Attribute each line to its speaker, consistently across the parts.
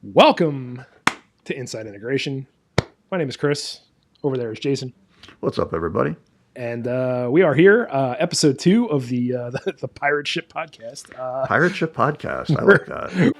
Speaker 1: Welcome to Inside Integration. My name is Chris. Over there is Jayson.
Speaker 2: What's up, everybody?
Speaker 1: And we are here, episode 2 of the Pirate Ship Podcast.
Speaker 2: Pirate Ship Podcast. I like that.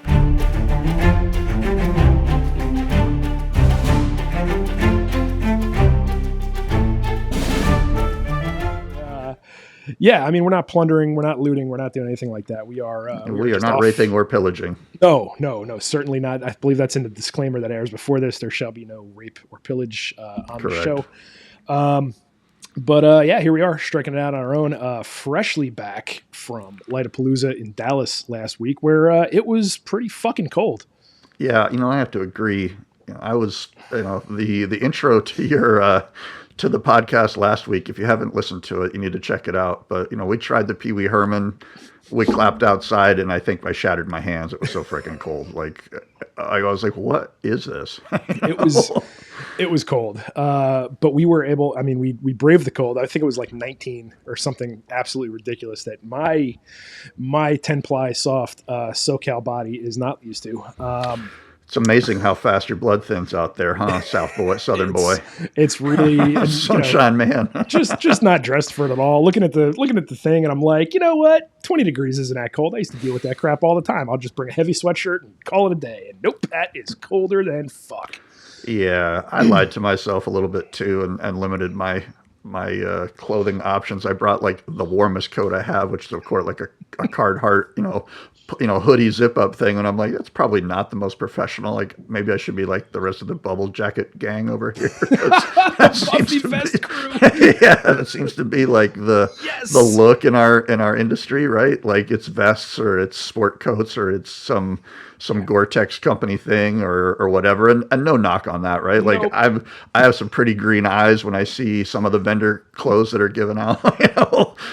Speaker 1: Yeah, I mean, we're not plundering, we're not looting, we're not doing anything like that. We are
Speaker 2: not raping or pillaging.
Speaker 1: No, certainly not. I believe that's in the disclaimer that airs before this. There shall be no rape or pillage on
Speaker 2: Correct.
Speaker 1: the show. But yeah, here we are, striking it out on our own, freshly back from Lightapalooza in Dallas last week, where it was pretty fucking cold.
Speaker 2: Yeah, I have to agree. I was, the intro to your to the podcast last week. If you haven't listened to it, you need to check it out. But we tried the Pee Wee Herman. We clapped outside, and I think I shattered my hands. It was so freaking cold. Like I was like, "What is this?"
Speaker 1: It was cold, but we were able. I mean, we braved the cold. I think it was like 19 or something absolutely ridiculous that my 10-ply soft SoCal body is not used to.
Speaker 2: It's amazing how fast your blood thins out there, huh? Southern boy.
Speaker 1: It's really
Speaker 2: sunshine, man.
Speaker 1: just not dressed for it at all. Looking at the thing, and I'm like, you know what? 20 degrees isn't that cold. I used to deal with that crap all the time. I'll just bring a heavy sweatshirt and call it a day. And nope, that is colder than fuck.
Speaker 2: Yeah, I lied to myself a little bit too, and limited my clothing options. I brought like the warmest coat I have, which is of course like a Carhartt, hoodie zip up thing. And I'm like, that's probably not the most professional. Like maybe I should be like the rest of the bubble jacket gang over here. That seems to be, crew. Yeah, that seems to be like the look in our industry, right? Like it's vests or it's sport coats or it's some Gore-Tex company thing or whatever, and no knock on that, right? Like nope. I have some pretty green eyes when I see some of the vendor clothes that are given out.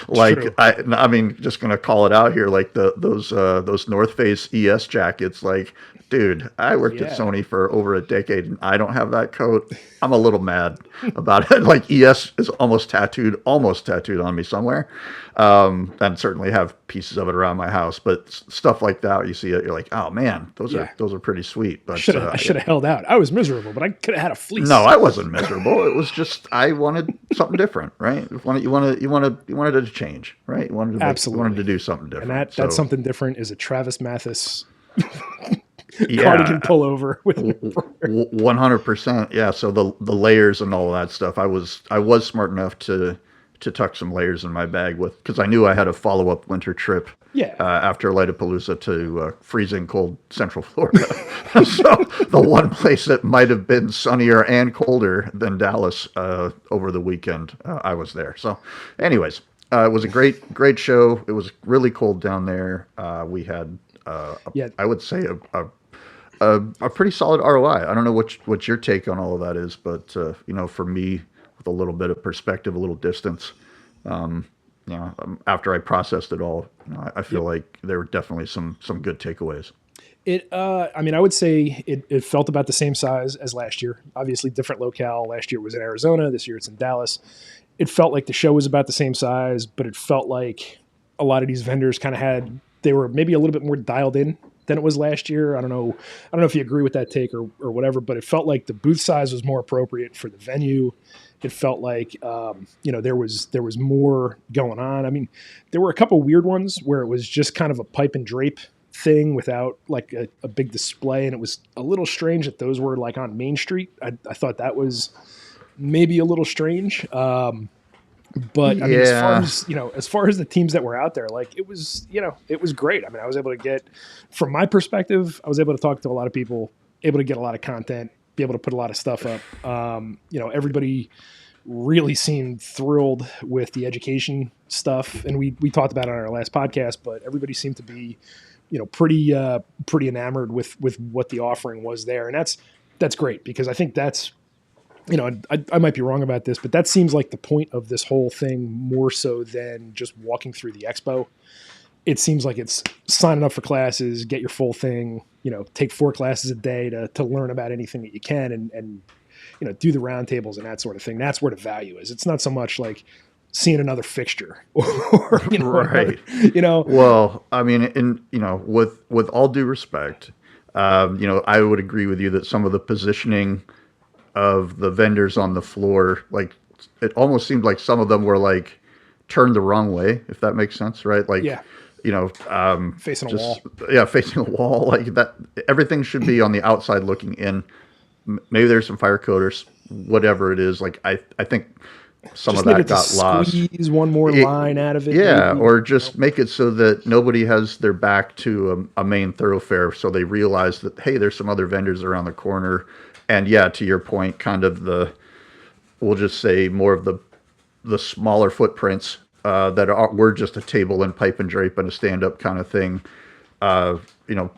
Speaker 2: Like true. I mean, just gonna call it out here, like those North Face ES jackets. Like, dude, I worked at Sony for over a decade, and I don't have that coat. I'm a little mad about it. Like ES is almost tattooed on me somewhere, and certainly have pieces of it around my house. But stuff like that, you see it, you're like, oh man, those are pretty sweet. But
Speaker 1: I should have held out. I was miserable, but I could have had a fleece.
Speaker 2: No, I wasn't miserable. It was just I wanted something different, right? You wanted it to change, right? You wanted to do something different.
Speaker 1: And that something different is a Travis Mathis cardigan pullover with
Speaker 2: 100%. Yeah. So the layers and all of that stuff. I was smart enough to tuck some layers in my bag because I knew I had a follow-up winter trip after Lightapalooza to freezing cold Central Florida. So the one place that might have been sunnier and colder than Dallas over the weekend, I was there. So anyways, it was a great show. It was really cold down there. We had, I would say, a pretty solid ROI. I don't know what your take on all of that is, but for me, with a little bit of perspective, a little distance, after I processed it all, I feel like there were definitely some good takeaways.
Speaker 1: I would say it felt about the same size as last year. Obviously, different locale. Last year it was in Arizona. This year it's in Dallas. It felt like the show was about the same size, but it felt like a lot of these vendors they were maybe a little bit more dialed in than it was last year. I don't know if you agree with that take or whatever, but it felt like the booth size was more appropriate for the venue. It felt like, there was more going on. I mean, there were a couple weird ones where it was just kind of a pipe and drape thing without like a big display. And it was a little strange that those were like on Main Street. I thought that was maybe a little strange. But I mean, as far as the teams that were out there, like it was great. I mean, I was able to get, from my perspective, I was able to talk to a lot of people, able to get a lot of content, be able to put a lot of stuff up. Everybody really seemed thrilled with the education stuff. And we talked about it on our last podcast, but everybody seemed to be, pretty enamored with what the offering was there. And that's great, because I think that's, I might be wrong about this, but that seems like the point of this whole thing more so than just walking through the expo. It seems like it's signing up for classes, get your full thing, take 4 classes a day to learn about anything that you can and do the roundtables and that sort of thing. That's where the value is. It's not so much like seeing another fixture or
Speaker 2: right. Well, I mean, with all due respect, I would agree with you that some of the positioning of the vendors on the floor, like it almost seemed like some of them were like turned the wrong way, if that makes sense, right? Like,
Speaker 1: Yeah,
Speaker 2: you know,
Speaker 1: facing a
Speaker 2: just
Speaker 1: wall.
Speaker 2: yeah, facing a wall like that. Everything should be on the outside looking in. Maybe there's some fire coders, whatever it is. Like I think some
Speaker 1: Just
Speaker 2: of
Speaker 1: needed
Speaker 2: that
Speaker 1: to
Speaker 2: got lost.
Speaker 1: squeeze one more
Speaker 2: It,
Speaker 1: line out of it,
Speaker 2: yeah,
Speaker 1: maybe.
Speaker 2: or just make it so that nobody has their back to a main thoroughfare, so they realize that hey, there's some other vendors around the corner. And yeah, to your point, kind of we'll just say more of the smaller footprints were just a table and pipe and drape and a stand up kind of thing.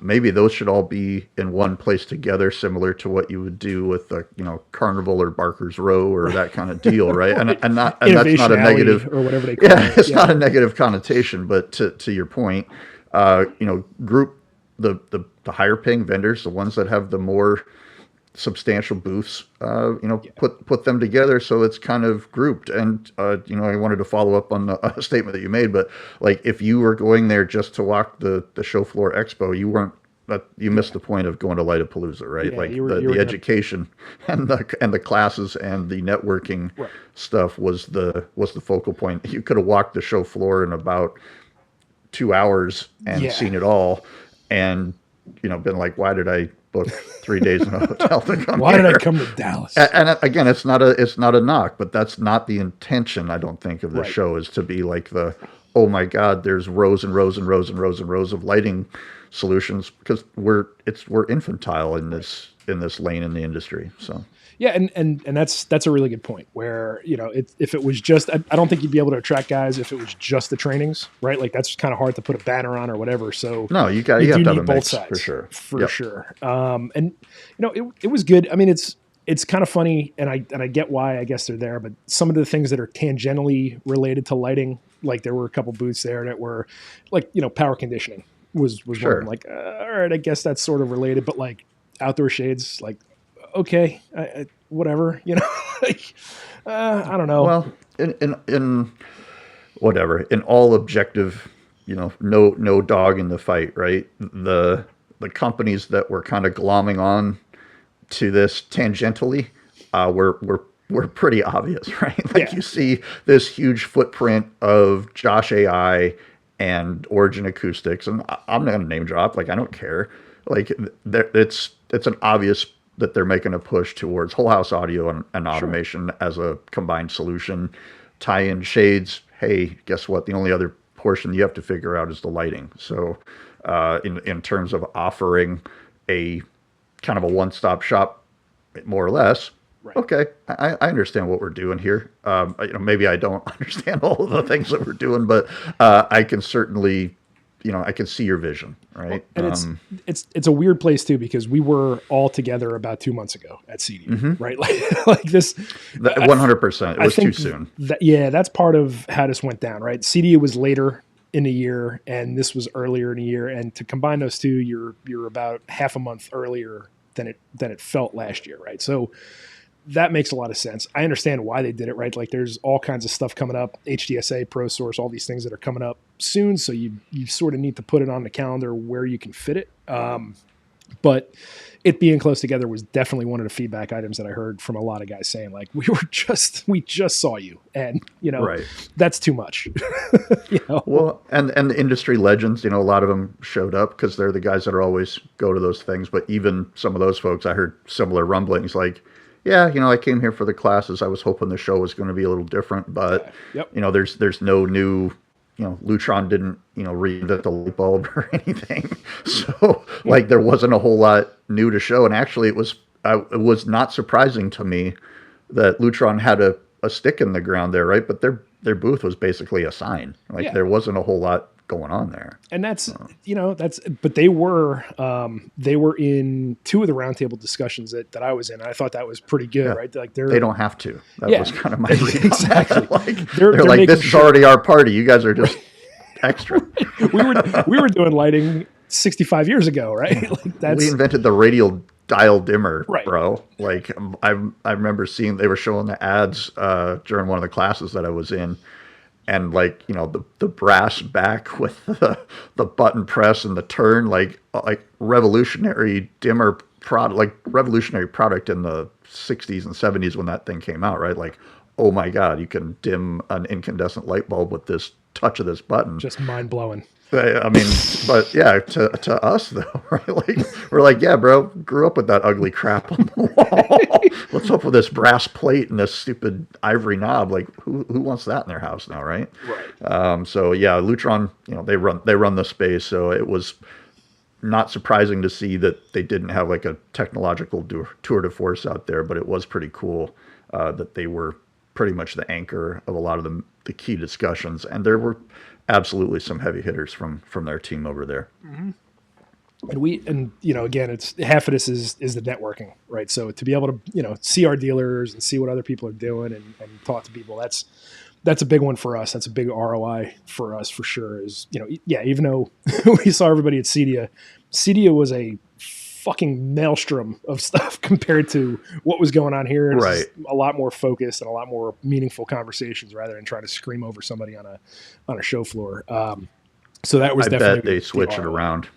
Speaker 2: Maybe those should all be in one place together, similar to what you would do with the, Carnival or Barker's Row or that kind of deal, right? And that's not
Speaker 1: Innovation
Speaker 2: a
Speaker 1: Alley
Speaker 2: negative.
Speaker 1: or whatever they call
Speaker 2: Yeah,
Speaker 1: it.
Speaker 2: it's
Speaker 1: Yeah,
Speaker 2: not a negative connotation, but to your point, group the higher paying vendors, the ones that have the more substantial booths,
Speaker 1: yeah,
Speaker 2: put them together so it's kind of grouped. And I wanted to follow up on a statement that you made, but like if you were going there just to walk the show floor expo, you missed
Speaker 1: yeah,
Speaker 2: the point of going to Lightapalooza, right?
Speaker 1: yeah.
Speaker 2: Like
Speaker 1: You were
Speaker 2: the
Speaker 1: gonna
Speaker 2: education and the classes and the networking
Speaker 1: right.
Speaker 2: stuff was the focal point. You could have walked the show floor in about 2 hours and
Speaker 1: Yeah,
Speaker 2: seen it all, and been like, why did I book 3 days in a hotel to come
Speaker 1: why did I
Speaker 2: here?
Speaker 1: come to Dallas?
Speaker 2: And again, it's not a knock, but that's not the intention. I don't think of the
Speaker 1: Right.
Speaker 2: show is to be like oh my God, there's rows and rows and rows and rows and rows of lighting solutions, because we're infantile in
Speaker 1: Right.
Speaker 2: this lane in the industry. So
Speaker 1: Yeah, and that's a really good point. Where if it was just, I don't think you'd be able to attract guys if it was just the trainings, right? Like that's kind of hard to put a banner on or whatever. So
Speaker 2: no,
Speaker 1: you
Speaker 2: you have
Speaker 1: do
Speaker 2: to have a
Speaker 1: need both
Speaker 2: mix for
Speaker 1: sides
Speaker 2: sure.
Speaker 1: for
Speaker 2: Yep,
Speaker 1: sure. And it was good. I mean, it's kind of funny, and I get why I guess they're there, but some of the things that are tangentially related to lighting, like there were a couple booths there that were like power conditioning was one of them.
Speaker 2: sure.
Speaker 1: Like all right, I guess that's sort of related, but like outdoor shades, like okay, whatever, like, I don't know.
Speaker 2: Well, in whatever, in all objective, no dog in the fight, right? The companies that were kind of glomming on to this tangentially, were pretty obvious, right? Like
Speaker 1: Yeah,
Speaker 2: you see this huge footprint of Josh AI and Origin Acoustics, and I'm not going to name drop, like I don't care. Like it's an obvious that they're making a push towards whole house audio and
Speaker 1: sure.
Speaker 2: automation as a combined solution. Tie in shades. Hey, guess what? The only other portion you have to figure out is the lighting. So, in terms of offering a kind of a one stop shop, more or less.
Speaker 1: Right.
Speaker 2: Okay, I understand what we're doing here. Maybe I don't understand all of the things that we're doing, but I can certainly, I can see your vision,
Speaker 1: Well,
Speaker 2: right?
Speaker 1: and it's a weird place too because we were all together about 2 months ago at CD, right? Like this, I,
Speaker 2: 100%. It
Speaker 1: I
Speaker 2: was too
Speaker 1: think
Speaker 2: soon.
Speaker 1: that yeah, that's part of how this went down, right? CD was later in the year, and this was earlier in the year, and to combine those two, you're about half a month earlier than it felt last year, right? So that makes a lot of sense. I understand why they did it, right? Like there's all kinds of stuff coming up, HDSA, ProSource, all these things that are coming up soon. So you sort of need to put it on the calendar where you can fit it. But it being close together was definitely one of the feedback items that I heard from a lot of guys saying like, we just saw you, and
Speaker 2: Right.
Speaker 1: that's too much. you know?
Speaker 2: Well, and the industry legends, a lot of them showed up because they're the guys that are always go to those things. But even some of those folks, I heard similar rumblings like, yeah, I came here for the classes. I was hoping the show was going to be a little different, but
Speaker 1: Yep.
Speaker 2: there's no new, Lutron didn't, reinvent the light bulb or anything. So like there wasn't a whole lot new to show. And actually it was not surprising to me that Lutron had a stick in the ground there, right? But their booth was basically a sign. Like
Speaker 1: Yeah.
Speaker 2: there wasn't a whole lot going on there.
Speaker 1: And but they were in two of the roundtable discussions that I was in. And I thought that was pretty good,
Speaker 2: Yeah.
Speaker 1: right? Like
Speaker 2: They don't have to. That
Speaker 1: yeah,
Speaker 2: was kind of my read on that.
Speaker 1: exactly.
Speaker 2: Like
Speaker 1: They're
Speaker 2: they're like,
Speaker 1: making
Speaker 2: this is
Speaker 1: sure
Speaker 2: already our party. You guys are just extra.
Speaker 1: we were doing lighting 65 years ago, right? Like
Speaker 2: We
Speaker 1: that's
Speaker 2: invented the radial dial dimmer,
Speaker 1: right.
Speaker 2: bro. Like I remember seeing they were showing the ads during one of the classes that I was in, and like the brass back with the button press and the turn, like revolutionary dimmer product, like revolutionary product in the 60s and 70s when that thing came out, right? Like, oh my god, you can dim an incandescent light bulb with this touch of this button.
Speaker 1: Just mind blowing.
Speaker 2: I mean, but yeah, to us though, right? Like we're like, yeah, bro, grew up with that ugly crap on the wall. What's up with this brass plate and this stupid ivory knob? Like, who wants that in their house now, right?
Speaker 1: Right.
Speaker 2: So yeah, Lutron, they run the space, so it was not surprising to see that they didn't have like a technological tour de force out there, but it was pretty cool that they were pretty much the anchor of a lot of the key discussions, and there were absolutely some heavy hitters from their team over there.
Speaker 1: Mm-hmm. And again, it's half of this is the networking, right? So to be able to see our dealers and see what other people are doing and talk to people, that's a big one for us. That's a big ROI for us for sure. Is even though we saw everybody at CEDIA was a fucking maelstrom of stuff compared to what was going on here.
Speaker 2: Right.
Speaker 1: A lot more focused and a lot more meaningful conversations rather than trying to scream over somebody on a show floor. So that was definitely.
Speaker 2: I bet they switch it around.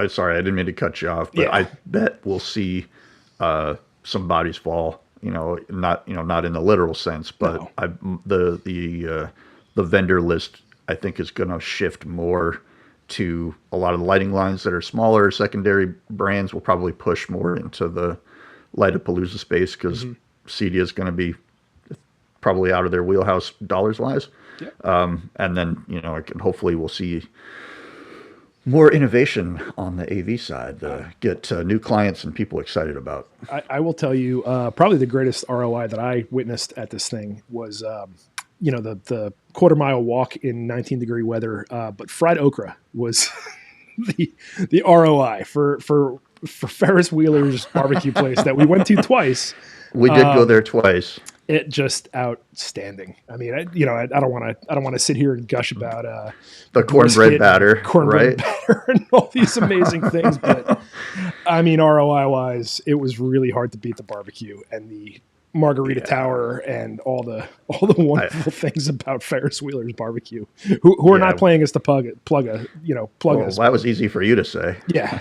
Speaker 2: Sorry, I didn't mean to cut you off, but yeah. I bet we'll see some bodies fall. Not in the literal sense, but no. The vendor list I think is going to shift more to a lot of the lighting lines that are smaller. Secondary brands will probably push more into the Lightapalooza space because CEDIA is going to be probably out of their wheelhouse dollars wise. Yeah. And then hopefully we'll see more innovation on the AV side to get new clients and people excited about.
Speaker 1: I will tell you, probably the greatest ROI that I witnessed at this thing was, the quarter-mile walk in 19-degree weather. But fried okra was the ROI for Ferris Wheeler's barbecue place that we went to twice.
Speaker 2: We did go there twice.
Speaker 1: It just outstanding. I mean, I don't want to sit here and gush about
Speaker 2: the cornbread batter,
Speaker 1: cornbread batter, and all these amazing things. But I mean, ROI wise, it was really hard to beat the barbecue and the Margarita Tower and all the wonderful things about Ferris Wheeler's barbecue. Who are not playing us to plug us.
Speaker 2: That was easy for you to say.
Speaker 1: Yeah.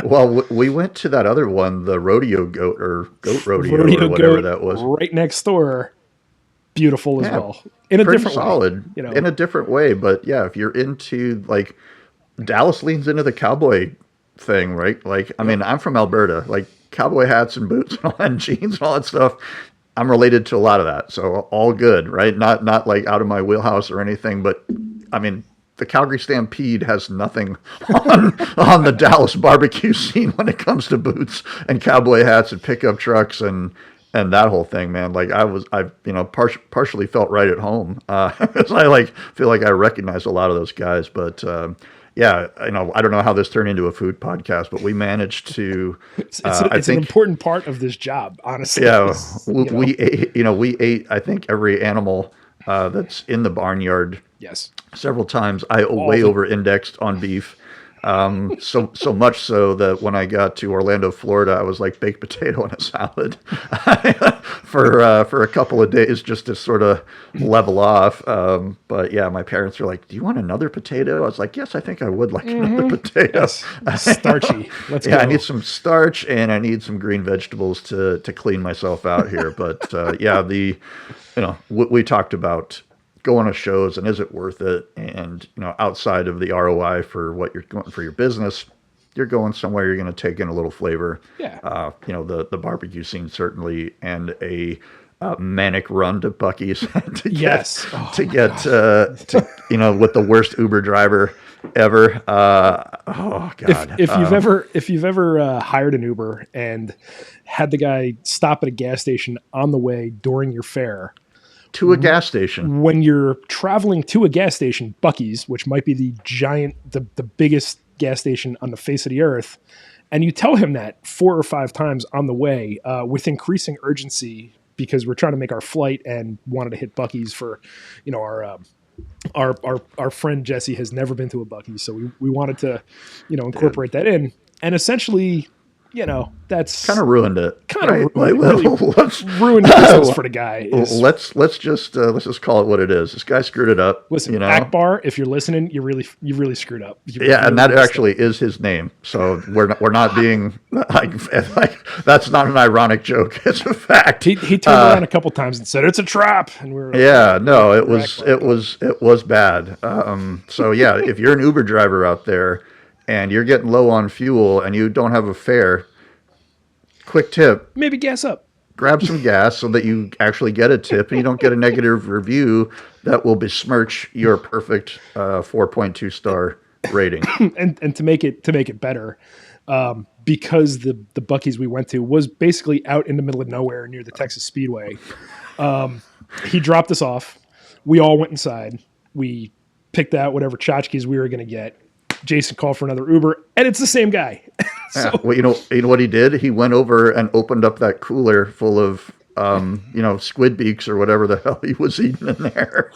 Speaker 2: Well, we went to that other one, the rodeo goat or whatever
Speaker 1: goat,
Speaker 2: that was,
Speaker 1: right next door. Beautiful as well, in a different
Speaker 2: solid,
Speaker 1: way.
Speaker 2: In a different way. But yeah, if you're into like Dallas leans into the cowboy thing, right? Like, I mean, I'm from Alberta, like cowboy hats and boots and jeans and all that stuff. I'm related to a lot of that, so all good, right? Not like out of my wheelhouse or anything, but I mean, the Calgary Stampede has nothing on the Dallas barbecue scene when it comes to boots and cowboy hats and pickup trucks and that whole thing, man. Like I partially felt right at home because I feel like I recognize a lot of those guys, but. Yeah, I don't know how this turned into a food podcast, but we managed to.
Speaker 1: It's an important part of this job, honestly.
Speaker 2: Yeah, we ate. I think every animal that's in the barnyard.
Speaker 1: Yes.
Speaker 2: Several times. I way over-indexed on beef. So much so that when I got to Orlando, Florida, I was like baked potato in a salad for a couple of days just to sort of level off. But yeah, my parents were like, "Do you want another potato?" I was like, "Yes, I think I would like another potato."
Speaker 1: Yes. Starchy. Let's go.
Speaker 2: I need some starch and I need some green vegetables to clean myself out here. But we talked about going to shows and is it worth it? And outside of the ROI for what you're going for your business, you're going somewhere you're going to take in a little flavor.
Speaker 1: Yeah.
Speaker 2: The barbecue scene certainly, and a manic run to Buc-ee's with the worst Uber driver ever. Oh God.
Speaker 1: If you've ever hired an Uber and had the guy stop at a gas station on the way during your fare.
Speaker 2: To a gas station.
Speaker 1: When you're traveling to a gas station, Buc-ee's, which might be the biggest gas station on the face of the earth, and you tell him that 4 or 5 times on the way with increasing urgency because we're trying to make our flight and wanted to hit Buc-ee's for, our friend Jesse has never been to a Buc-ee's, so we wanted to, incorporate that in. And essentially, that's
Speaker 2: kind of ruined it.
Speaker 1: kind of
Speaker 2: Right?
Speaker 1: really
Speaker 2: let's
Speaker 1: ruined Christmas for the guy.
Speaker 2: let's just call it what it is. This guy screwed it up.
Speaker 1: Listen, Akbar, if you're listening, you really screwed up. You
Speaker 2: Yeah, and that
Speaker 1: really
Speaker 2: actually is his name. So we're not being like that's not an ironic joke. It's a fact.
Speaker 1: He turned around a couple times and said it's a trap, and we were
Speaker 2: no, it was bad. So yeah, if you're an Uber driver out there and you're getting low on fuel and you don't have a fare, quick tip:
Speaker 1: maybe gas up.
Speaker 2: grab some gas so that you actually get a tip and you don't get a negative review that will besmirch your perfect 4.2 star rating.
Speaker 1: and to make it better, because the Buc-ee's we went to was basically out in the middle of nowhere near the Texas Speedway. He dropped us off. We all went inside. We picked out whatever tchotchkes we were going to get. Jayson called for another Uber, and it's the same guy.
Speaker 2: Yeah. Well, you know what he did? He went over and opened up that cooler full of, squid beaks or whatever the hell he was eating in there.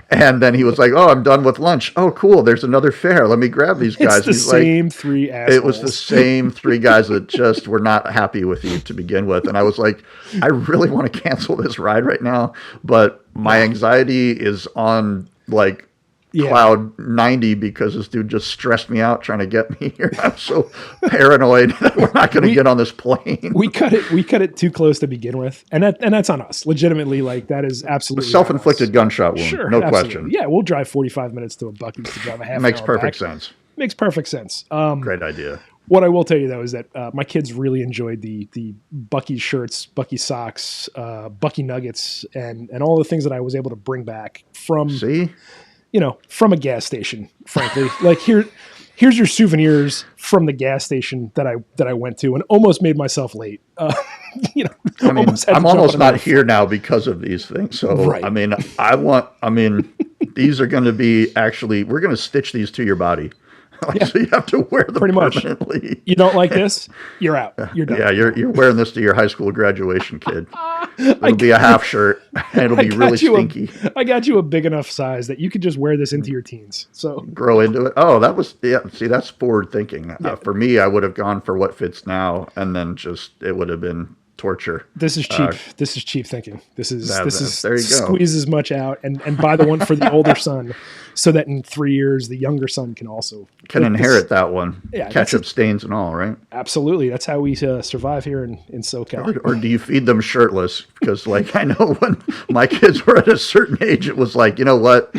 Speaker 2: And then he was like, "Oh, I'm done with lunch. Oh, cool. There's another fare. Let me grab these guys."
Speaker 1: It's the same three assholes.
Speaker 2: It was the same three guys that just were not happy with you to begin with. And I was like, I really want to cancel this ride right now, but my anxiety is on like cloud 90 because this dude just stressed me out trying to get me here. I'm so paranoid that we're not going to get on this plane.
Speaker 1: We cut it too close to begin with, and that's on us. Legitimately, like that is absolutely
Speaker 2: self-inflicted gunshot wound.
Speaker 1: Sure,
Speaker 2: no
Speaker 1: absolutely.
Speaker 2: question.
Speaker 1: Yeah, we'll drive 45 minutes to a Buc-ee's to drive a half.
Speaker 2: Makes
Speaker 1: hour
Speaker 2: perfect
Speaker 1: back.
Speaker 2: sense.
Speaker 1: Makes perfect sense.
Speaker 2: Great idea.
Speaker 1: What I will tell you though is that my kids really enjoyed the Buc-ee shirts, Buc-ee socks, Buc-ee nuggets, and all the things that I was able to bring back from.
Speaker 2: See.
Speaker 1: From a gas station, frankly. Like here's your souvenirs from the gas station that I went to and almost made myself late.
Speaker 2: I'm almost not here now because of these things. So, right. These are going to be we're going to stitch these to your body. So you have to wear them permanently.
Speaker 1: Much. You don't like this? You're out. You're done.
Speaker 2: Yeah, you're wearing this to your high school graduation, kid. It'll be a half shirt, and it'll be really stinky.
Speaker 1: I got you a big enough size that you could just wear this into your teens. So
Speaker 2: grow into it. Oh, see, that's forward thinking. Yeah. For me, I would have gone for what fits now, and then it would have been torture.
Speaker 1: This is cheap. This is cheap thinking. This is
Speaker 2: there you go.
Speaker 1: Squeeze as much out and buy the one for the older son, so that in 3 years the younger son can also
Speaker 2: inherit that one.
Speaker 1: Yeah,
Speaker 2: ketchup stains and all, right?
Speaker 1: Absolutely. That's how we survive here in SoCal.
Speaker 2: Or do you feed them shirtless? Because like I know when my kids were at a certain age, it was like, you know what?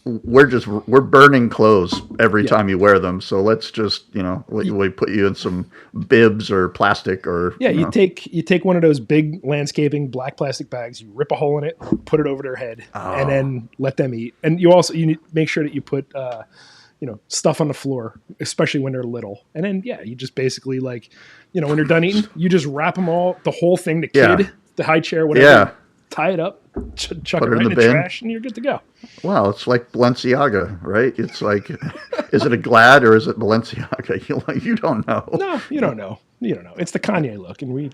Speaker 2: We're burning clothes every time you wear them. So let's just, we put you in some bibs or plastic or.
Speaker 1: Yeah. You take one of those big landscaping black plastic bags, you rip a hole in it, put it over their head and then let them eat. And you need to make sure that you put, stuff on the floor, especially when they're little. And then, you just basically when you're done eating, you just wrap them all, the whole thing, the kid, the high chair, whatever, tie it up, chuck it right in the trash, and you're good to go.
Speaker 2: Well, it's like Balenciaga, right? It's like, is it a Glad or is it Balenciaga? You don't know.
Speaker 1: No, you don't know. You don't know. It's the Kanye look, and we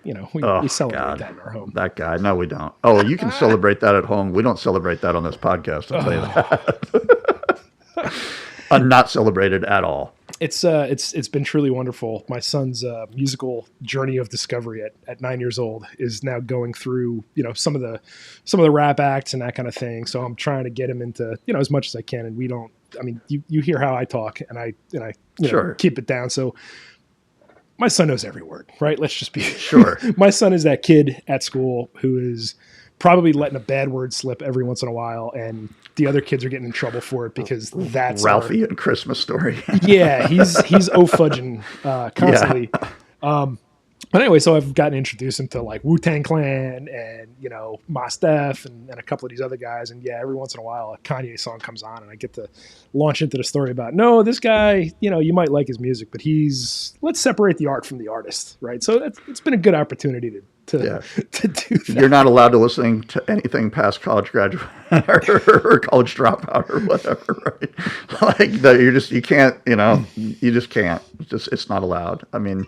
Speaker 1: celebrate that in our home.
Speaker 2: That guy. No, we don't. Oh, you can celebrate that at home. We don't celebrate that on this podcast. I'll tell you that. Not celebrated at all.
Speaker 1: It's been truly wonderful. My son's musical journey of discovery at 9 years old is now going through some of the rap acts and that kind of thing. So I'm trying to get him into as much as I can. And we don't. I mean, you hear how I talk, and I keep it down. So my son knows every word, right? Let's just be
Speaker 2: sure.
Speaker 1: My son is that kid at school who is probably letting a bad word slip every once in a while, and the other kids are getting in trouble for it because that's
Speaker 2: Ralphie and Christmas Story.
Speaker 1: Yeah, he's fudging constantly. Yeah. But anyway, so I've gotten introduced him to like Wu-Tang Clan and Mos Def and a couple of these other guys, and every once in a while a Kanye song comes on, and I get to launch into the story about this guy. You might like his music, but let's separate the art from the artist, right? So it's been a good opportunity to do that.
Speaker 2: You're not allowed to listen to anything past college graduate or college dropout or whatever, right? Like you can't, you just can't. It's not allowed. I mean,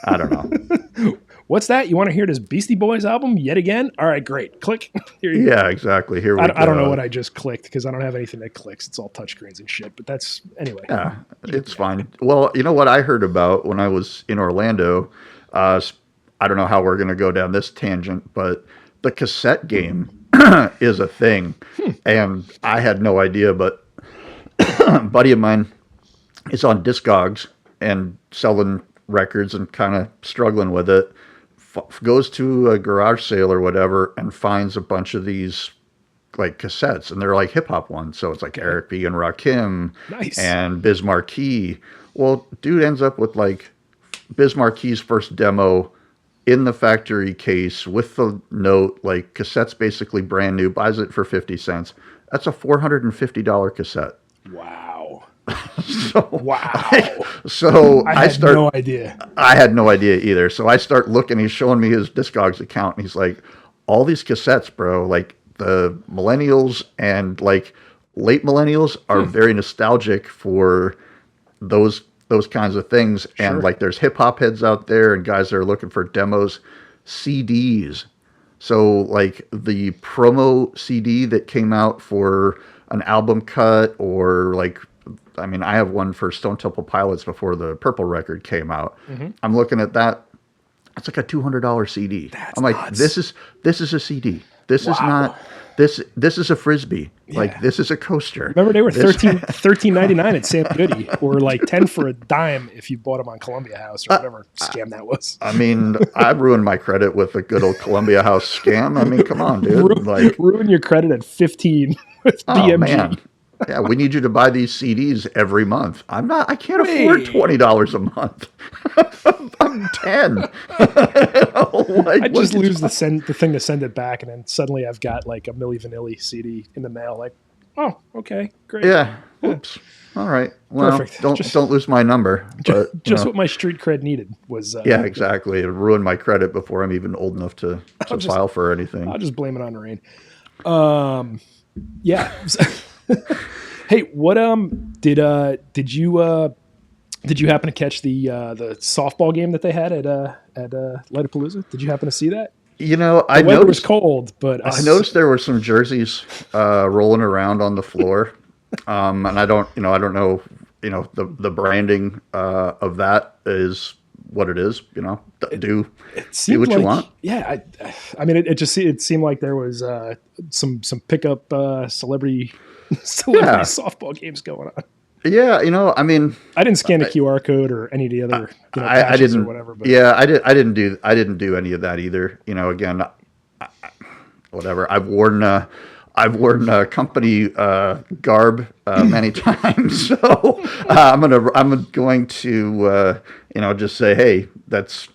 Speaker 2: I don't know.
Speaker 1: What's that? You want to hear this Beastie Boys album yet again? All right, great. Click. Here you go.
Speaker 2: Yeah, exactly. Here we go.
Speaker 1: I don't know what I just clicked because I don't have anything that clicks. It's all touchscreens and shit. But that's anyway.
Speaker 2: Yeah, it's fine. Well, you know what I heard about when I was in Orlando? I don't know how we're going to go down this tangent, but the cassette game is a thing. And I had no idea, but a buddy of mine is on Discogs and selling records and kind of struggling with it. Goes to a garage sale or whatever and finds a bunch of these like cassettes, and they're like hip hop ones. So it's like Eric B and Rakim and Biz Markie. Well, dude ends up with like Biz Markie's first demo in the factory case with the note, like cassette's basically brand new, buys it for 50 cents. That's a $450 cassette.
Speaker 1: Wow.
Speaker 2: Wow. So
Speaker 1: I had no idea.
Speaker 2: I had no idea either. So I start looking, he's showing me his Discogs account, and he's like, all these cassettes, bro, like the millennials and like late millennials are very nostalgic for those kinds of things. Sure. And like there's hip hop heads out there and guys that are looking for demos, CDs. So like the promo CD that came out for an album cut, or like, I mean, I have one for Stone Temple Pilots before the Purple record came out. I'm looking at that. It's like a $200 CD.
Speaker 1: That's
Speaker 2: I'm like,
Speaker 1: nuts.
Speaker 2: this is a CD. This is not. This is a Frisbee.
Speaker 1: Yeah.
Speaker 2: Like, this is a coaster.
Speaker 1: Remember, they were $13.99 at Sam Goody, or like 10 for a dime if you bought them on Columbia House or whatever scam that was.
Speaker 2: I mean, I ruined my credit with a good old Columbia House scam. I mean, come on, dude.
Speaker 1: Ruin your credit at 15 with BMG.
Speaker 2: Man. Yeah, we need you to buy these CDs every month. I can't afford $20 a month. I'm 10.
Speaker 1: I just lose the thing to send it back, and then suddenly I've got like a Milli Vanilli CD in the mail. Like, oh, okay, great.
Speaker 2: Yeah. Oops. All right. Well,
Speaker 1: perfect.
Speaker 2: Don't lose my number. But,
Speaker 1: just what my street cred needed was.
Speaker 2: Yeah, exactly. It ruined my credit before I'm even old enough to file for anything.
Speaker 1: I'll just blame it on the rain. Yeah. Hey, what did you happen to catch the softball game that they had at Lightapalooza? Did you happen to see that?
Speaker 2: You know,
Speaker 1: I noticed it was cold, but
Speaker 2: I noticed there were some jerseys rolling around on the floor, and I don't know, the branding of that is what it is. You know, do what you want.
Speaker 1: Yeah, I mean, it seemed like there was some pickup celebrity softball games going on.
Speaker 2: Yeah, I mean,
Speaker 1: I didn't scan the QR code or any of the other
Speaker 2: I didn't,
Speaker 1: or whatever. But.
Speaker 2: Yeah, I didn't do any of that either. Again, whatever. I've worn company garb many times, so I'm going to just say, hey, that's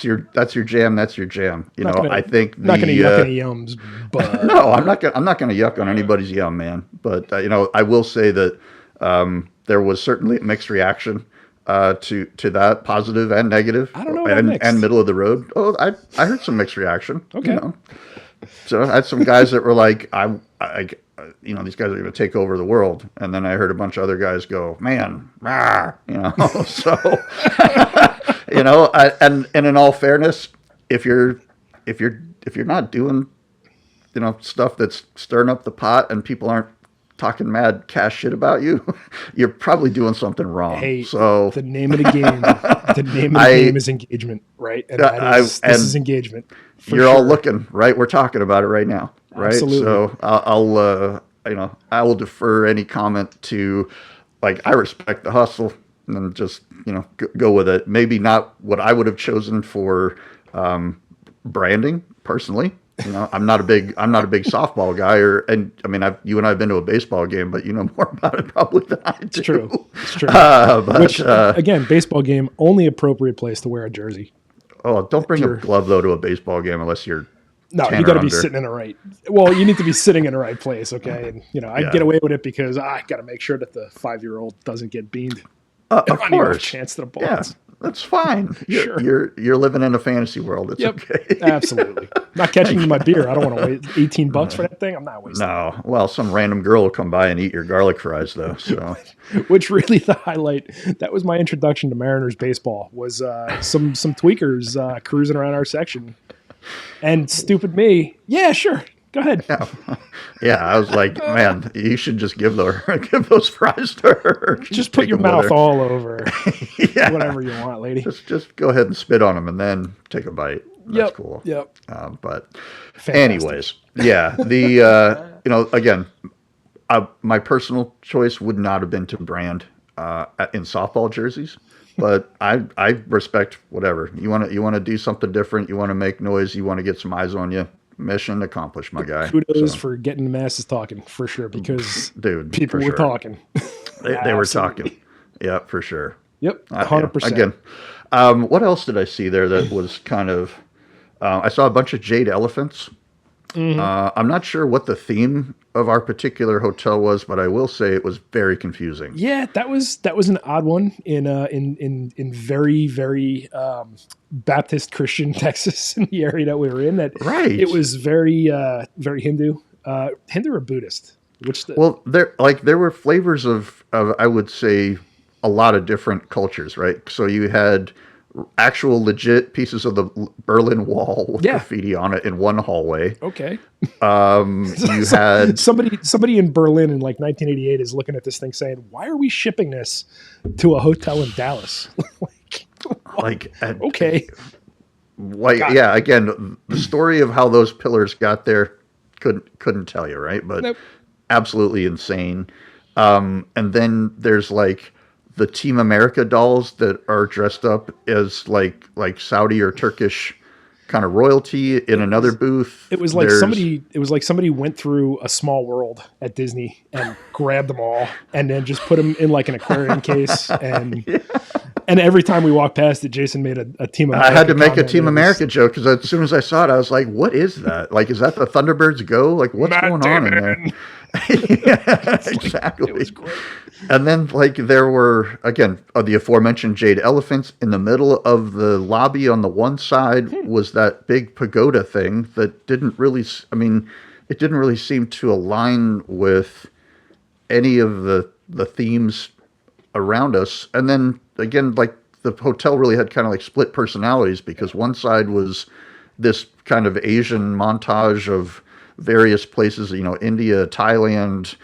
Speaker 2: your jam. That's your jam. I think
Speaker 1: not going to yuck any yums. But
Speaker 2: no, I'm not going to yuck on anybody's yum, man. But I will say that there was certainly a mixed reaction to that, positive and negative.
Speaker 1: I don't know,
Speaker 2: and middle of the road. Oh, I heard some mixed reaction.
Speaker 1: Okay.
Speaker 2: So I had some guys that were like, these guys are going to take over the world, and then I heard a bunch of other guys go, man, rah, so. And in all fairness, if you're not doing, stuff that's stirring up the pot and people aren't talking mad cash shit about you, you're probably doing something wrong.
Speaker 1: Hey,
Speaker 2: so
Speaker 1: the name of the game, is engagement, right? And this is engagement.
Speaker 2: You're all looking, right? We're talking about it right now, right?
Speaker 1: Absolutely.
Speaker 2: So I will defer any comment to, like, I respect the hustle. And then just, go with it. Maybe not what I would have chosen for branding personally. I'm not a big softball guy, you and I have been to a baseball game, but you know more about it probably than I do.
Speaker 1: It's true. Which again, baseball game, only appropriate place to wear a jersey.
Speaker 2: Oh, don't bring a glove though to a baseball game unless you're.
Speaker 1: No, you got to be sitting in the right. Well, you need to be sitting in the right place, okay? And I get away with it because I got to make sure that the 5-year-old doesn't get beaned.
Speaker 2: Of course,
Speaker 1: chance to the ball.
Speaker 2: Yeah. That's fine.
Speaker 1: Sure.
Speaker 2: You're living in a fantasy world. It's okay.
Speaker 1: Absolutely. Not catching my beer. I don't want to wait $18 for that thing. I'm not wasting.
Speaker 2: No. Well, some random girl will come by and eat your garlic fries, though. So,
Speaker 1: which really the highlight. That was my introduction to Mariners baseball. Was some tweakers cruising around our section, and stupid me. Yeah, sure. Go ahead.
Speaker 2: Yeah, I was like, man, you should just give those fries to her.
Speaker 1: Just put your mouth all over whatever you want, lady.
Speaker 2: Just go ahead and spit on them and then take a bite. That's cool.
Speaker 1: Yep.
Speaker 2: But
Speaker 1: fantastic.
Speaker 2: Anyways, yeah, the again, my personal choice would not have been to brand in softball jerseys. But I respect whatever you want to do something different. You want to make noise. You want to get some eyes on you. Mission accomplished, my guy.
Speaker 1: Kudos for getting the masses talking, for sure, because people were talking.
Speaker 2: They were talking. Yeah, for sure.
Speaker 1: Yep, 100%.
Speaker 2: Again, what else did I see there that was kind of... I saw a bunch of jade elephants. Mm-hmm. I'm not sure what the theme of our particular hotel was, but I will say it was very confusing.
Speaker 1: Yeah, that was an odd one in very, very Baptist Christian Texas, in the area that we were in. That
Speaker 2: right.
Speaker 1: It was very very Hindu or Buddhist.
Speaker 2: There were flavors of I would say a lot of different cultures, right? So you had actual legit pieces of the Berlin Wall with graffiti on it in one hallway.
Speaker 1: Okay.
Speaker 2: You had
Speaker 1: somebody in Berlin in like 1988 is looking at this thing saying, "Why are we shipping this to a hotel in Dallas?" Okay.
Speaker 2: Again, the story of how those pillars got there couldn't tell you, right? But nope. Absolutely insane. And then there's like the Team America dolls that are dressed up as like Saudi or Turkish kind of royalty in another booth.
Speaker 1: It was like somebody went through a Small World at Disney and grabbed them all and then just put them in like an aquarium case. And and every time we walked past it, Jayson made a Team America.
Speaker 2: I had to make a Team America joke because as soon as I saw it, I was like, "What is that? Like, is that the Thunderbirds Go? Like, what's going on in there?" Yeah, exactly. It was great. And then there were, again, the aforementioned jade elephants. In the middle of the lobby on the one side was that big pagoda thing that didn't really seem to align with any of the themes around us. And then again, the hotel really had kind of split personalities because one side was this kind of Asian montage of various places, India, Thailand,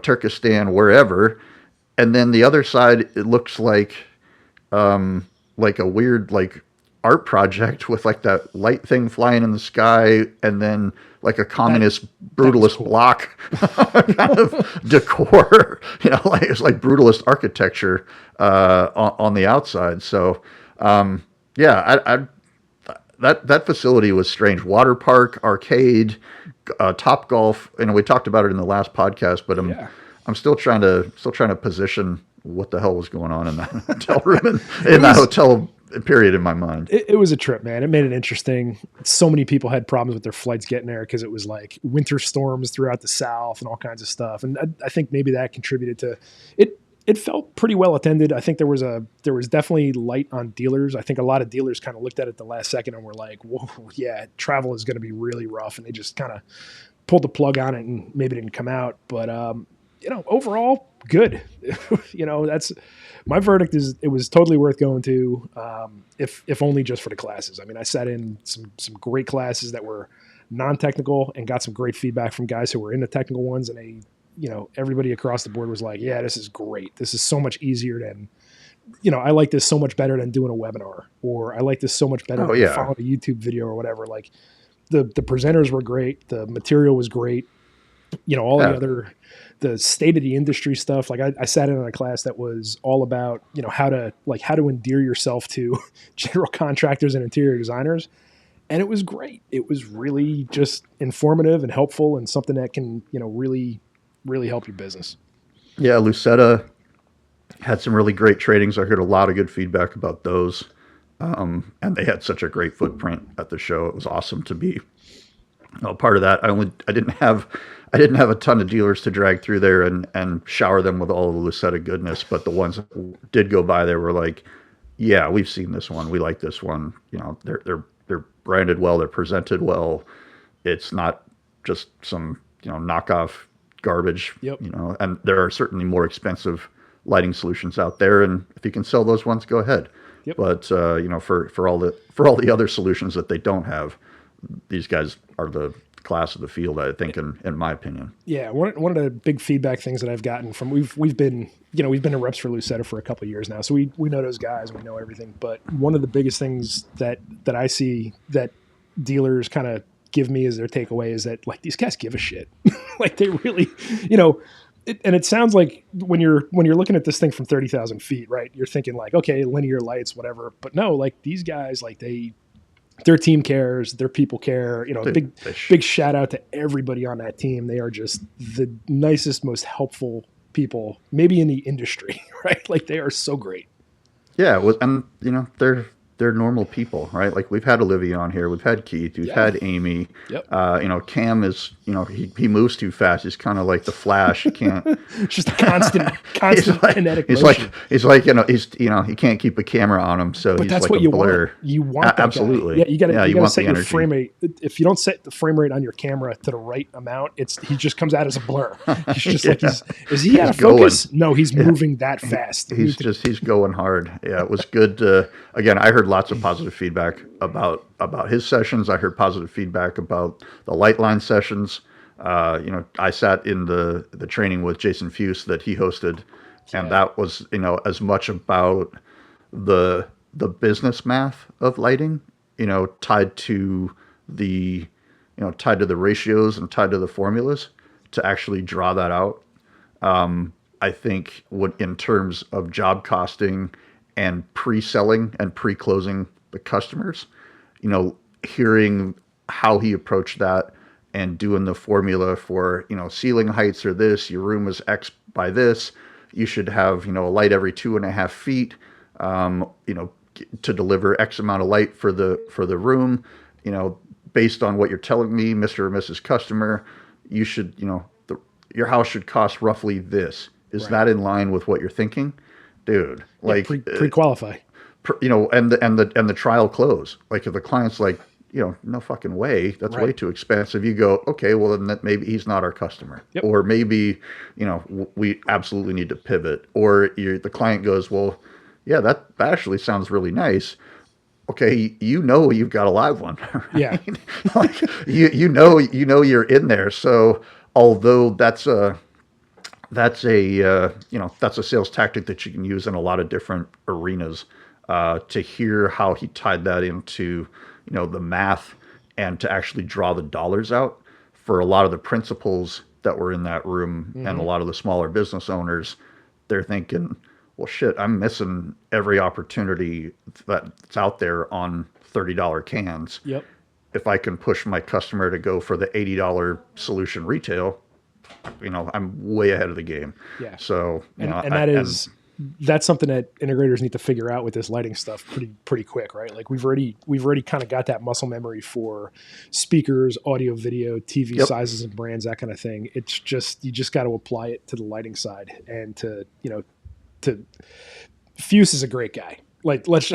Speaker 2: Turkestan, wherever. And then the other side, it looks like a weird, art project with that light thing flying in the sky. And then a communist brutalist block kind of decor, it's like brutalist architecture, on the outside. So, that facility was strange. Water park, arcade, Top Golf. We talked about it in the last podcast, but I'm still trying to position what the hell was going on in that hotel room in that hotel period in my mind.
Speaker 1: It was a trip, man. It made it interesting. So many people had problems with their flights getting there because it was like winter storms throughout the South and all kinds of stuff. And I think maybe that contributed to it. It felt pretty well attended. I think there was definitely light on dealers. I think a lot of dealers kind of looked at it the last second and were like, "Whoa, yeah, travel is going to be really rough," and they just kind of pulled the plug on it and maybe didn't come out. But overall, good. That's my verdict. Is it was totally worth going to, if only just for the classes. I mean, I sat in some great classes that were non-technical and got some great feedback from guys who were in the technical ones, and everybody across the board was like, "Yeah, this is great. This is so much easier than, I like this so much better than doing a webinar, or I like this so much better than following a YouTube video or whatever." Like the presenters were great. The material was great. The state of the industry stuff. Like I sat in on a class that was all about, how to endear yourself to general contractors and interior designers. And it was great. It was really just informative and helpful and something that can, really, really help your business.
Speaker 2: Yeah. Lucetta had some really great trainings. I heard a lot of good feedback about those. And they had such a great footprint at the show. It was awesome to be part of that. I didn't have a ton of dealers to drag through there and shower them with all of the Lucetta goodness, but the ones that did go by there were like, yeah, we've seen this one. We like this one. You know, they're branded well. They're presented well. It's not just some knockoff garbage.
Speaker 1: Yep.
Speaker 2: And there are certainly more expensive lighting solutions out there. And if you can sell those ones, go ahead.
Speaker 1: Yep.
Speaker 2: But for all the other solutions that they don't have, these guys are the class of the field, I think, in my opinion.
Speaker 1: Yeah, one of the big feedback things that I've gotten from we've been in reps for Lucetta for a couple of years now, so we know those guys, we know everything. But one of the biggest things that I see that dealers kind of give me as their takeaway is that like these guys give a shit, like they really, and it sounds like when you're looking at this thing from 30,000 feet, right? You're thinking like, okay, linear lights, whatever. But no, like these guys, like their team cares, their people care. Big shout out to everybody on that team. They are just the nicest, most helpful people, maybe in the industry, right? Like they are so great.
Speaker 2: Yeah, and they're normal people, right? Like we've had Olivia on here, we've had Keith, we've had Amy.
Speaker 1: Yep.
Speaker 2: Cam is, he moves too fast. He's kind of like the Flash. He can't.
Speaker 1: Just constant kinetic
Speaker 2: motion.
Speaker 1: He's
Speaker 2: he can't keep a camera on him, so
Speaker 1: but
Speaker 2: he's
Speaker 1: that's
Speaker 2: like
Speaker 1: what
Speaker 2: a
Speaker 1: you
Speaker 2: blur.
Speaker 1: want. You want that
Speaker 2: absolutely.
Speaker 1: Guy. Yeah, you got to set your
Speaker 2: energy.
Speaker 1: frame rate. If you don't set the frame rate on your camera to the right amount, he just comes out as a blur. He's just like is he out of focus?
Speaker 2: Going.
Speaker 1: No, he's moving that fast.
Speaker 2: He's going hard. Yeah, it was good. Again, I heard lots of positive feedback about his sessions. I heard positive feedback about the Lightline sessions. I sat in the training with Jayson Fuse that he hosted, and that was as much about the business math of lighting, tied to the ratios and tied to the formulas to actually draw that out. I think in terms of job costing and pre-selling and pre-closing the customers, hearing how he approached that and doing the formula for, ceiling heights are this, your room is X by this, you should have, a light every 2.5 feet, to deliver X amount of light for the room, based on what you're telling me, Mr. or Mrs. Customer, you should, your house should cost roughly this. Is that in line with what you're thinking? Dude, like
Speaker 1: pre-qualify,
Speaker 2: and the trial close. Like if the client's like, no fucking way, that's way too expensive. You go, okay, well then maybe he's not our customer, or maybe we absolutely need to pivot. Or the client goes, well, yeah, that actually sounds really nice. Okay, you've got a live one. Right?
Speaker 1: Yeah,
Speaker 2: like you're in there. So although that's a sales tactic that you can use in a lot of different arenas. To hear how he tied that into, the math and to actually draw the dollars out for a lot of the principals that were in that room and a lot of the smaller business owners, they're thinking, well, shit, I'm missing every opportunity that's out there on $30 cans.
Speaker 1: Yep. If
Speaker 2: I can push my customer to go for the $80 solution retail, I'm way ahead of the game.
Speaker 1: Yeah.
Speaker 2: So,
Speaker 1: that's something that integrators need to figure out with this lighting stuff pretty quick, right? Like we've already kind of got that muscle memory for speakers, audio, video, TV sizes and brands, that kind of thing. It's just, you just got to apply it to the lighting side and to Fuse is a great guy. Like let's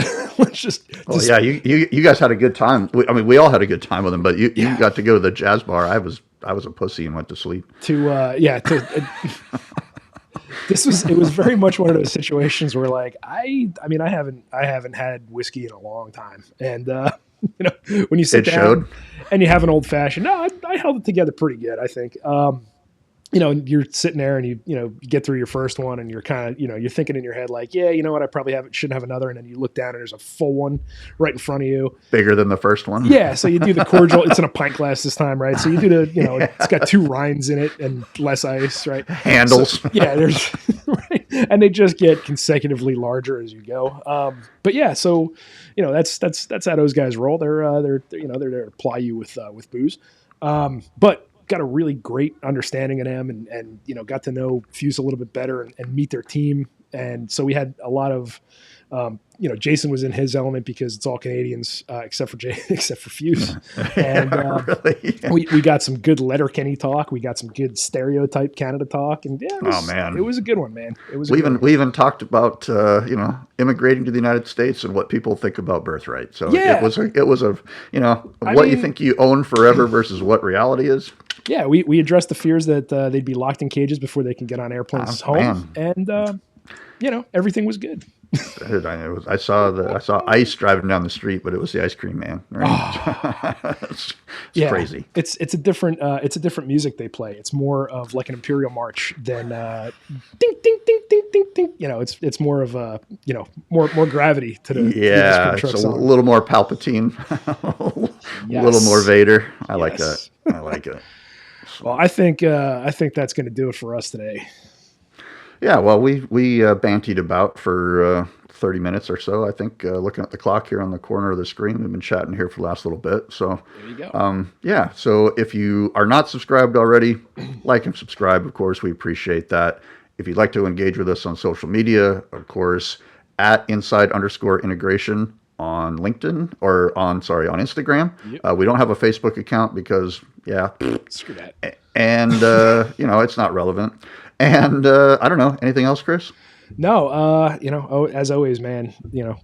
Speaker 1: just.
Speaker 2: Yeah, you guys had a good time. We all had a good time with him, but you got to go to the jazz bar. I was a pussy and went to sleep.
Speaker 1: It was very much one of those situations where like I haven't had whiskey in a long time, and when you sit down and you have an old fashioned, I held it together pretty good, I think. You're sitting there and you get through your first one and you're kind of, you're thinking in your head like, yeah, you know what, I probably shouldn't have another. And then you look down and there's a full one right in front of you.
Speaker 2: Bigger than the first one.
Speaker 1: Yeah. So you do the cordial, it's in a pint glass this time, right? So you do it's got 2 rinds in it and less ice, right?
Speaker 2: Handles.
Speaker 1: So, yeah, there's, right? And they just get consecutively larger as you go. But yeah, so, that's how those guys roll. They're there to ply you with booze. But got a really great understanding of them and got to know Fuse a little bit better and meet their team. And so we had a lot of Jayson was in his element because it's all Canadians except for except for Fuse, and
Speaker 2: Really?
Speaker 1: we got some good Letterkenny talk. We got some good stereotype Canada talk, and yeah,
Speaker 2: Oh man,
Speaker 1: it was a good one, man. It was.
Speaker 2: We even talked about immigrating to the United States and what people think about birthright. So
Speaker 1: Yeah.
Speaker 2: it was a what you think you own forever versus what reality is.
Speaker 1: Yeah, we addressed the fears that they'd be locked in cages before they can get on airplanes home,
Speaker 2: Man.
Speaker 1: and everything was good.
Speaker 2: I saw ice driving down the street, but it was the ice cream man. Right? It's crazy.
Speaker 1: It's a different music they play. It's more of like an imperial march than ding ding ding ding ding ding. It's more of a more gravity to the
Speaker 2: It's a
Speaker 1: song.
Speaker 2: little more Palpatine, a little more Vader. I like that. I like it.
Speaker 1: Well, I think that's going to do it for us today.
Speaker 2: Yeah, well, we bantied about for 30 minutes or so. I think looking at the clock here on the corner of the screen, we've been chatting here for the last little bit. So
Speaker 1: there you go.
Speaker 2: Yeah. So if you are not subscribed already, like and subscribe. Of course, we appreciate that. If you'd like to engage with us on social media, of course, at inside_integration on LinkedIn or on Instagram.
Speaker 1: Yep.
Speaker 2: We don't have a Facebook account because
Speaker 1: screw that.
Speaker 2: And it's not relevant. And I don't know. Anything else, Chris?
Speaker 1: No, as always, man,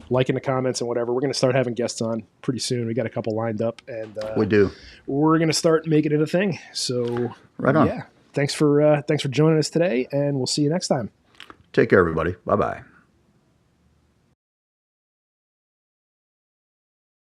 Speaker 1: like in the comments and whatever. We're going to start having guests on pretty soon. We got a couple lined up, and
Speaker 2: we do.
Speaker 1: We're going to start making it a thing. So
Speaker 2: right on.
Speaker 1: Yeah, thanks for joining us today, and we'll see you next time.
Speaker 2: Take care, everybody. Bye-bye.